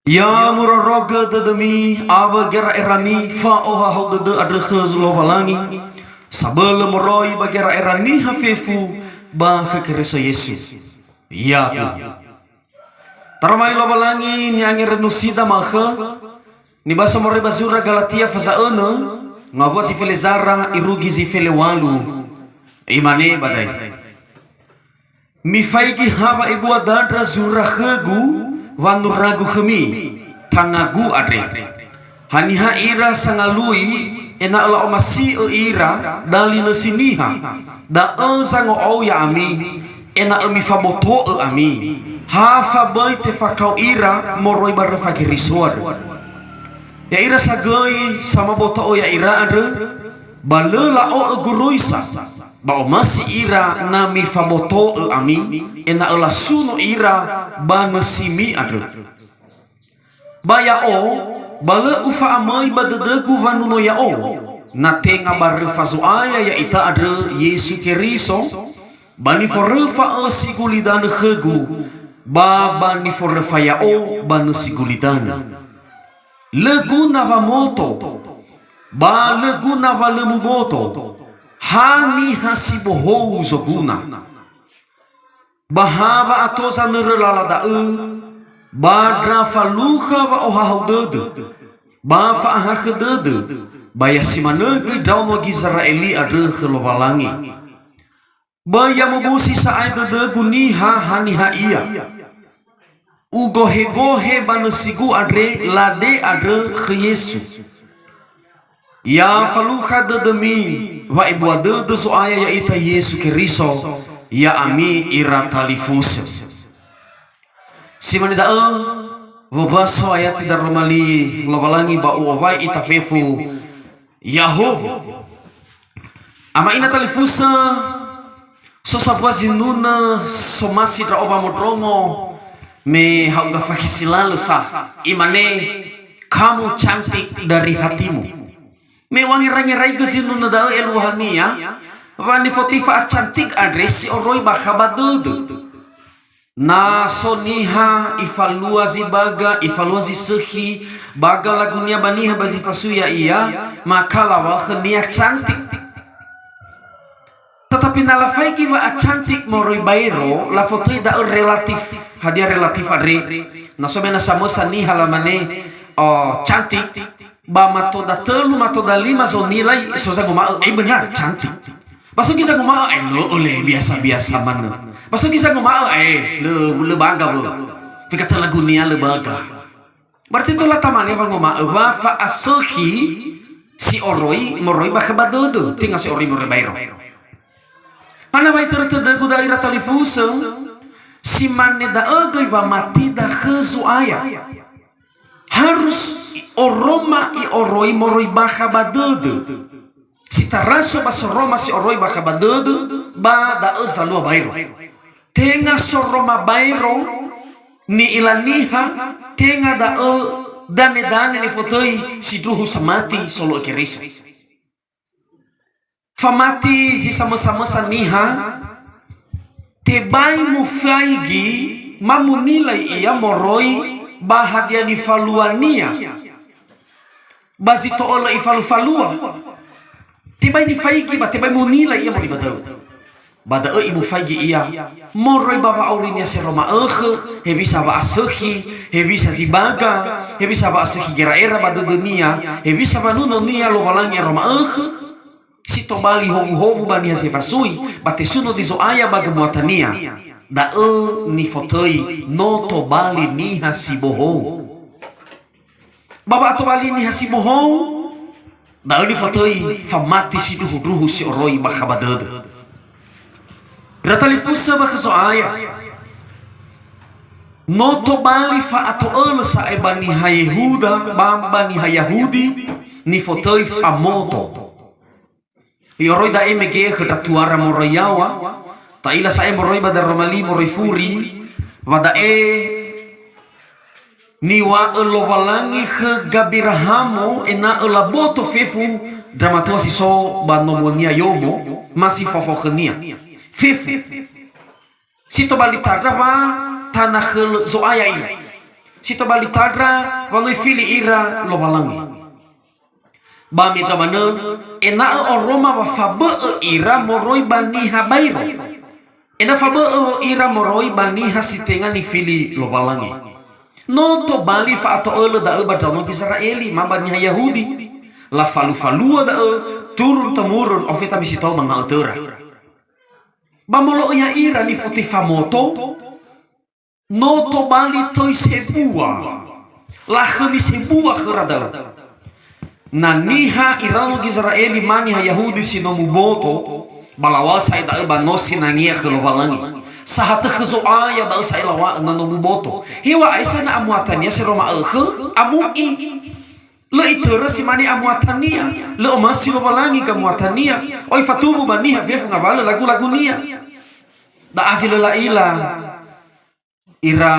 Ya muroroga demi aba gera erani fa oha haudade adrekhe zulovalangi sabele moroi bagera erani hafefu ba kekereso Yesu. Ya tu. Taramali lovalangi nyangi renusida makhe ni basa moroi bazura Galatia fasa ngavo si felezara irugi si felewalu imane badai. Mi faigi haba ibu adadra zura khegu wanu ragu khemi tangagu adre haniha ira sangalui ena ala omasi ira dali nesiniha da sango o ya ami ena mi faboto ami hafa bai te fakau ira moroi barre fakirisor ya ira sagai sama boto o ya ira adre balela o guruisa ba omasi ira nami faboto ami ena ala suno ira ba nasimi adre baya o bale ufa amai badedegu vanuno ya o na tenga barre fazo aya ya ita adre Yesu keriso bani forrefa sigulidan khegu ba bani forrefa ya o ban sigulidan leguna va moto ba leguna va lemuboto hani hasibohou zoguna bahaba atosa nerelala da badra faluha wa ohaudede ba fa ahakhdede baya simanege dauno Gizraeli adre khlovalangi baya mubusi saadede guniha haniha iya ugohe gohe banesigu adre lade adre Yesu ya faluha dedemi wa ibu adede so aya ya ita Yesu keriso ya ami ira talifus simani da vobaso ayati darmali lovalangi ba uwai itafefu yaho ama ina talifusa so sabwazi nuna so masi dra oba modromo me hauga fakisilalu sa imane kamu cantik dari hatimu me wangi rangi gesinuna da eluhania wani fotifa cantik adresi oroi bakhabadudu na soniha ifaluazi baga ifaluazi sehi baga lagunya baniha bazi fasuya iya maka lawah niat cantik tetapi nalafai kiwa cantik moroi bairo la foto da relatif hadiah relatif adre na somena samosa ni halamane cantik ba matoda telu matoda lima so nilai so saguma benar cantik. Pasal kisah ngomong lo oleh biasa-biasa mana. Pasal kisah ngomong le bangga lo. Fikata lagu nia le bangga. Berarti itu lah tamannya bang ngomong wa fa asohi si oroi moroi bakhabadodo tinggal si oroi moroi bayro. Mana bayi tertedegu daerah talifusa si manne da agai wa mati da khezu aya. Harus oroma i oroi moroi bakhabadodo. Si taraso basoroma si oroi bakhabadodo ba da zalua bayro tenga soroma bayro ni ilaniha tenga da dane ni fotoi si duhu samati solo kerisa famati si sama-sama saniha tebai mufaigi mamunilai iya moroi bahagia ni faluania bazito ola ifalu-falua tibai ni faigi ba tibai munila iya mori badau bada ibu faigi iya moroi baba aurinya se roma he bisa ba asehi he bisa zibaga he bisa ba asehi gera-era bada dunia he bisa ba nuno nia lo walangi roma si tobali hobu bani se fasui bate suno dizo aya baga muatania da ni fotoi no tobali ni hasiboho baba tobali ni hasiboho daudi fotoi famati si duhu si oroi bakhabadad ratalifusa bakhaso aya noto bali fa ato sa ebani hayehuda bambani hayahudi ni fotoi famoto yoroi da emege khadatuara moroyawa ta ila sa moroi badar romali moroi furi wada niwa elo walangi ke gabirahamo ena elaboto fefu dramatua si so banomonia yomo masih fofokhenia fefu sito balitara wa tanah zo ayai si to bali tadra waloi fili ira lo balangi ba mi tamane ena o Roma wa fabe ira moroi bani habairo ena fabe ira moroi bani hasitenga ni fili lo balangi no to bali fa to ele da badano Israeli ma bani Yahudi la falu da turun temurun ofita misi to manga utara ba molo ya ira ni foti famoto no to bali toi sebua la khami sebua khrada na niha irano Israeli mani Yahudi sinomu boto balawasa ida ba no sinangia khlovalangi sahat khuzo aya da sa ilawa nanomu boto hiwa aisa na amuatania si Roma amui le itera si mani amuatania le omasi lovalangi ka muatania oi fatubu baniha vef ngabala lagu nia da asil la ila ira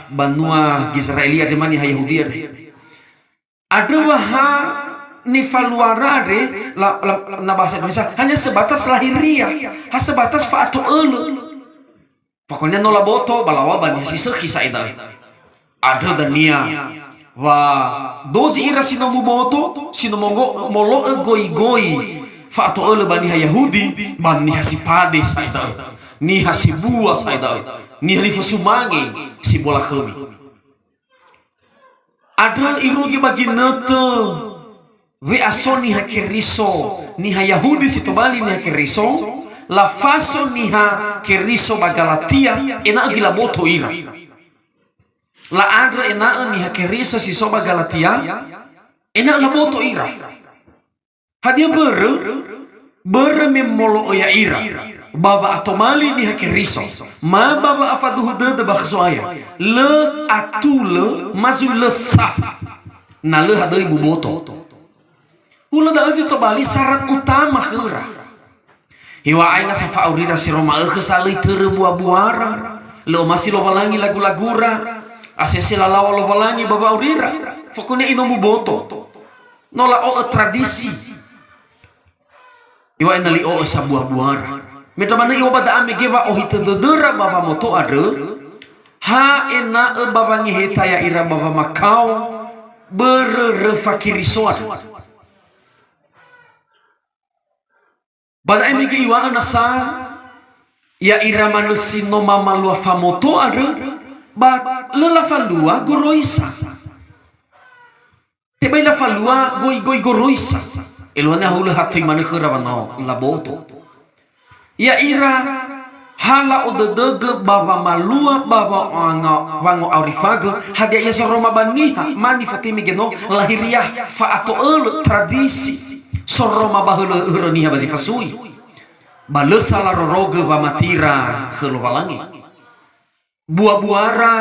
banua Israeli ada mani Yahudi ada waha ni faluara na bahasa Indonesia hanya sebatas lahiriah sebatas fa'atu elu pokoknya nola boto balawa bani si sekisa ida ada dania wa dozi ira sinomu boto sinomongo molo goi fa'atu elu bani Yahudi bani hasipade saida ni hasibua saida ni halifusumangi si bola kami ada irugi bagi nete we asoni hakiriso ni Yahudi sitobali ni hakiriso la faso ni hakiriso bagalatia ena gila boto ira la andra ena ni hakiriso si soba galatia ena la boto ira hadia ber memolo oya ira baba atomali ni hakiriso ma baba afaduhu de bakhsoaya le atule mazu le sa na le hadai buboto ula da to bali syarat utama khira hiwa aina safa aurira si Roma khsali tere buah-buara le masih lo balangi lagu-lagura asese la lawa lo balangi baba aurira fokone inomu boto nola o tradisi hiwa ina li o sa buah-buara meta mana iwa bada ame geba oh hitedera baba moto ada ha ena baba ngeheta ya ira baba makau berrefakirisoan bada ame ge iwa anasa ya ira manusi no mama lua famoto ada ba lela falua goroisa tebe la falua goi goroisa elwana hula hati mana kharawana laboto ya ira hala odedege baba malua baba wango aurifaga hadia ya Roma baniha mani fatimi geno lahiriah fa'ato tradisi soroma bahula uraniha bazi fasui balesa la roroge bamatira khulwalangi buah-buara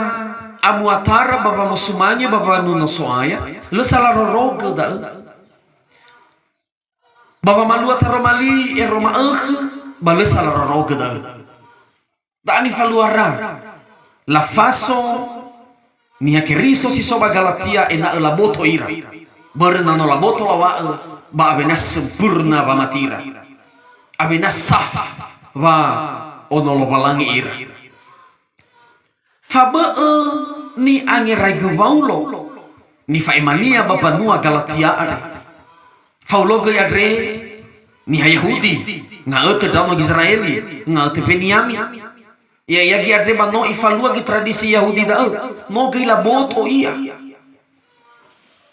amuatara baba musumanya baba nuno soaya lesa la roroge da baba malua taromali Roma balesa la roroge da ani faluara la faso ni hakiriso si soba galatia ena la boto ira berna no la boto lawa ba abenas sempurna ba matira abenas sah wa ono lo balangi ira fabe ni angirai gewaulo ni faimania bapa nua galatia ada faulo ge adre ni Yahudi ngaute dalam Israeli ngaute Beniami ya gi adre ba no ifalua gi tradisi Yahudi da no ge la boto iya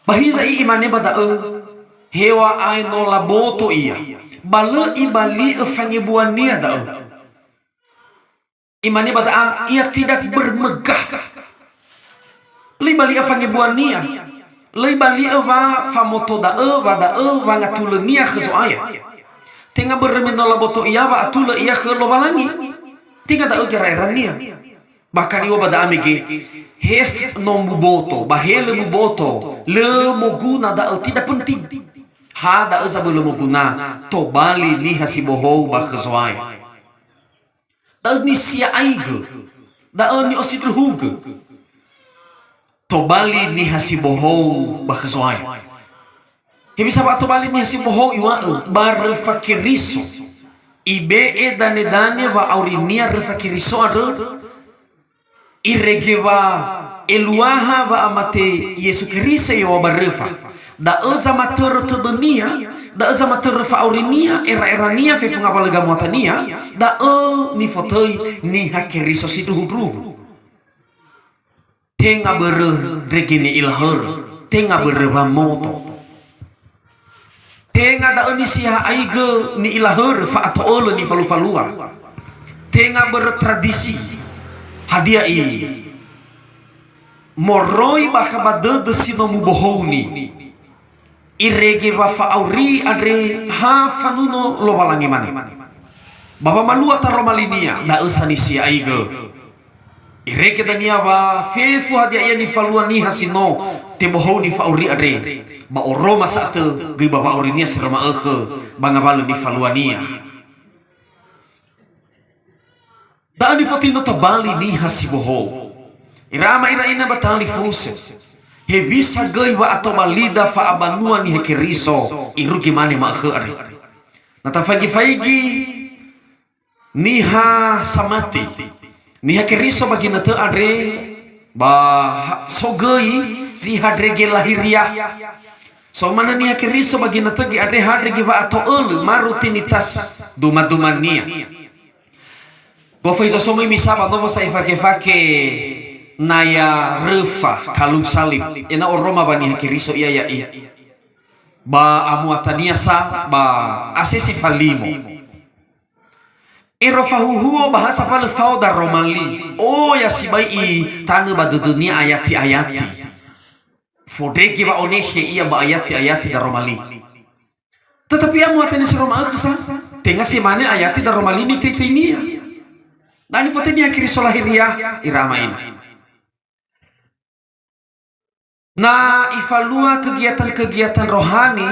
bahiza i imane bada hewa ai no la boto iya bale ibali fanyebuania da imane bada ia tidak bermegah libali fanyebuania libali wa famoto da bada wa ngatulenia khusoaya tinga bermeno la boto iya ba atula iya khlo balangi tinga da kira erania bahkan iwa bada amege hef no muboto bahele muboto le moguna da tidak penting hada sabul moguna to bali ni hasiboho ba khzwai da ni sia aige da ni osidul huge to bali ni hasiboho ba khzwai bisa waktu balik ni hasiboho iwa bar fakiriso ibe dane wa aurinia refakiriso ada iregeva eluaha wa amate Yesu Kristo ya wabarefa da eza matur dunia da eza matur faurinia era nia fe funga balaga motania da ni fotoi ni hakiriso situ hudru tenga bere regini ilhur tenga bere moto tenga da ni sia aige ni ilhur fa atolo ni falua tenga bere tradisi hadiah ini moroi bakabade de sino mubohoni irege wa fauri adre ha fanuno lo balangi mane baba malua taromalinia da usani si aige irege dania wa fefu hadiah ni falua ni hasino te bohoni fauri adre ba oroma satu ge baba aurinia serama bangabalo ni faluania da ni fotino tabali ni hasiboho irama ina batali fuse he bisa goi wa atau malida fa abanua ni hekeriso irugi mane ma khari nata fagi niha samati ni hekeriso bagi nata adre ba so goi si hadrege lahiriah so mana ni hekeriso bagi nata gi adre hadrege wa atau marutinitas duma-dumania bo faizo somo misaba no sa ifake naya refa kalung salib ena oroma bani hakiriso iya ba amuatania sa ba asesi falimo irofahuhuo bahasa pale fauda romali ya sibai i tanu ba dunia ayati fodeki ba onehe iya ba ayati da romali tetapi amuatania sa roma aksa tengah si mane ayati da romali ni tetenia dan fotenia hakiriso lahiriah irama ina nah ifalua kegiatan-kegiatan rohani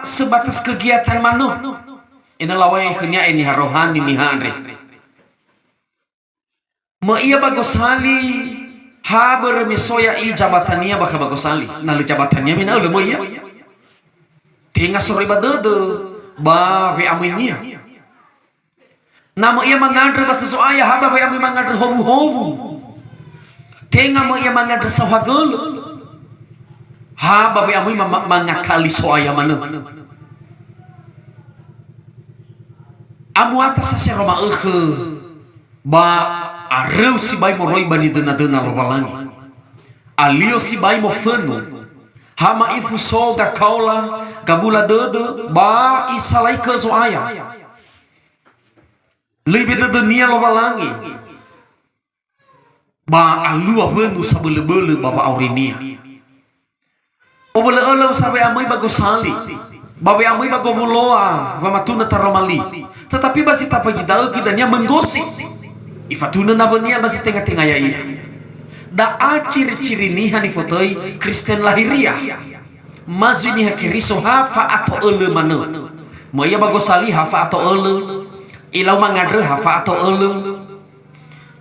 sebatas kegiatan manu ina lawai khnya ini rohani ni andre mo iya bagosali bermisoya i jabatannya baka bagosali nah le jabatannya mina le mo iya tinga sore badede ba we aminia nama iya mangadre baka soaya haba we ami mangadre hobu tenga mo iya mangadre sawagol haba we ami mangakali soaya mana amu atas sa roma ba areu si bai mo roi bani dena lo balangi alio si bai mo fano hama ifu so ga kaula gabula dodo ba isalai ke soaya lebih de dunia lo balangi ba alua benu sabele-bele baba aurinia obole olam sabe amai bagosali babe amai bagomuloa wa matuna taromali tetapi basi tapagi dau kidanya menggosip ifatuna nabania basi tengah-tengah ya iya da ciri-ciri ni hani fotoi Kristen lahiriah mazu ni hakiriso hafa atau ele manu moya bagosali hafa atau ele ilau mangadre hafa atau ele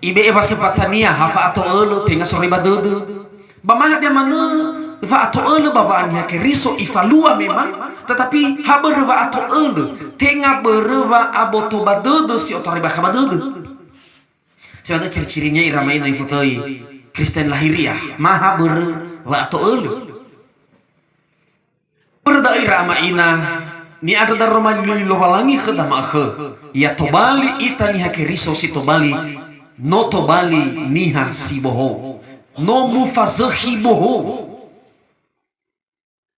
ibe eba sepatania hafa atau ele tengah sore badodo bamah dia mana va atau ele babaan hakiriso ifalua memang tetapi haberwa atau ele tengah berwa aboto badodo si otori bakabadodo sebab ciri-cirinya irama ini fotoi Kristen lahiriah maha berwa atau ele berda irama ina ni ada dar romani lo balangi khadama ya tobali itani hakiriso si tobali no tobali niha si boho no mufazahi boho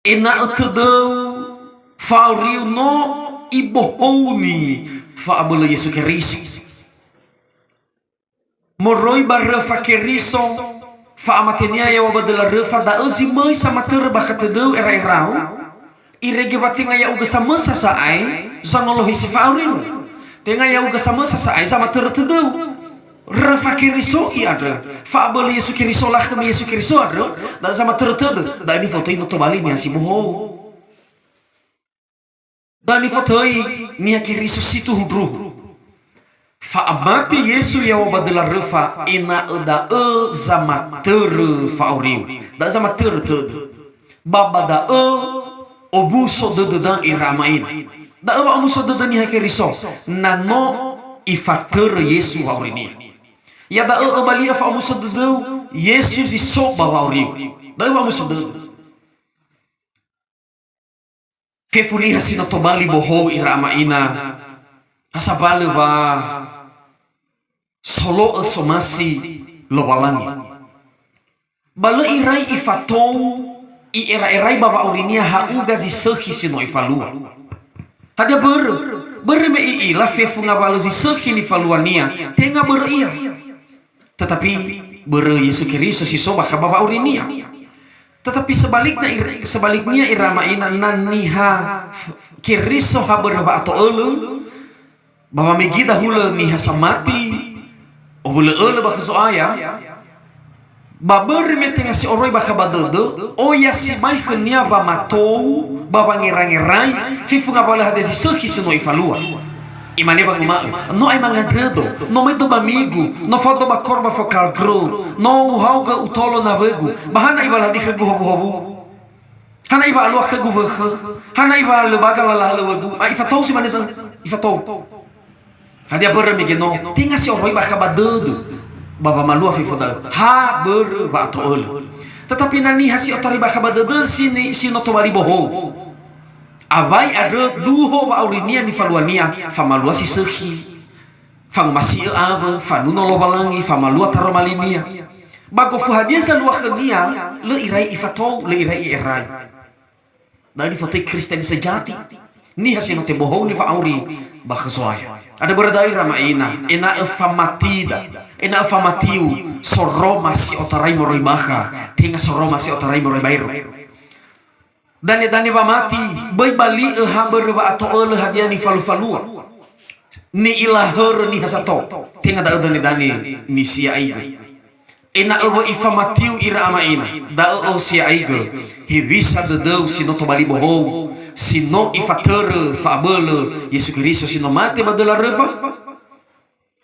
ena atudau fauriu no ibohoni fa abula Yesu Kristo moroi barrefa keriso fa amatenia ya wabadala refa da uzimai sama terba katedeu era-erau irege batinga ya uga sama sasaai zangolo hisi faurinu tenga ya uga sama sasaai sama tertedeu refa keriso i ada fa abula Yesu Kristo lah kami Yesu Kristo ada da sama tertedeu da ini foto ini tobali ni asimuho da ni foto ni Kristo situ hudru fa amati Yesu ya wabadala refa ina da zama ter fauriu da zama ter baba da obuso de dan iramain da obuso de ni hakiriso nano ifater Yesu aurini Ya da bali fa musuddu Yesus iso bawa uri. Da ba musuddu. Fefuli hasina to bali boho ira amaina. Hasabale ba solo somasi lo balangi. Balo irai ifatou i era-erai baba urinia hauga zisehi sino ifalua. Hadia ber me ila fefu ngavalo zisehi ni faluania tenga ber ia. Tetapi ber Yesus Kristus si soba baba urinia. Tetapi sebaliknya irama ina naniha Kiriso haber ba atau elu baba megida hula niha samati obule elu ba kesoaya. Babar meteng si oroi bakabadodo oya si mai khnia ba matou baba ngerang-ngerai fifu ngabala hadesi sehi sino ifalua imane bang ma no ai mangadredo no medo bamigo no fodo ba korba focal gro no hauga utolo na vegu bahana ibala di khegu hobu hana iba alu khegu bekh hana iba le bagala la vegu ai fatou si mane ifatou hadia ber megeno tinga si oroi bakabadodo baba malua fifoda ha ber ba to ol tetapi nani hasi otori ba khabada sini sino to bari boho avai ada duho ba aurinia ni faluania famalua si sehi fang masi ava fanuno lo balangi famalua taromalinia bago fuhadia sa lua khania le irai ifato le irai erai dari foto Kristen sejati ni hasino te boho ni fa auri ba khsoaya ada beradai ramaina ena efamatida ena afamatiu soroma si otarai moroi baha tinga soroma si otarai moroi bairo dane ba mati boy bali haber ba ato ele hadia ni falua ni ilahur ni hasato tinga da dane ni sia aiga ena ebo ifamatiu ira amaina da o sia aiga he bisa de sino to bali boho sino ifater fabele Yesus Kristus sino mate badela reva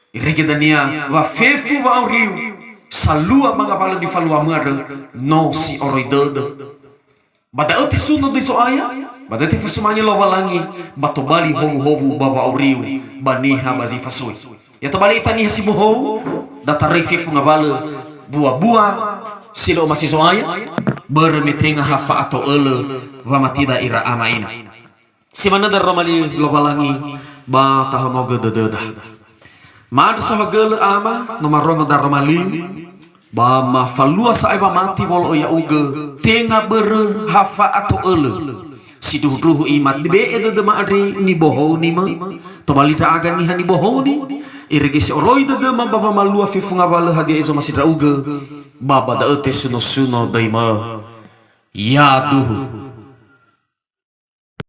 Ireke dania va fefu va riu salua mangapala di falua mare no si oroi dodo bada oti suno di soaya bada te fusumanya lo walangi bato bali hobu baba riu baniha bazi fasoi ya to bali tani hasi boho datare fefu ngabala buah silo masih soaya bermetenga hafa atau ele va matida ira amaina si mana dar romali lo walangi ba tahonoga dododa Mad sahagel ama nomor ronga darmaling ba ma falua sa iba mati wol oya uge tenga ber hafa atau ele siduh imat be edo de maadri ni boho ni ma to balita agan ni hani boho ni irege si oroi de ma baba malua fi funga wala hadia iso masih uge baba da ete suno daima ya duhu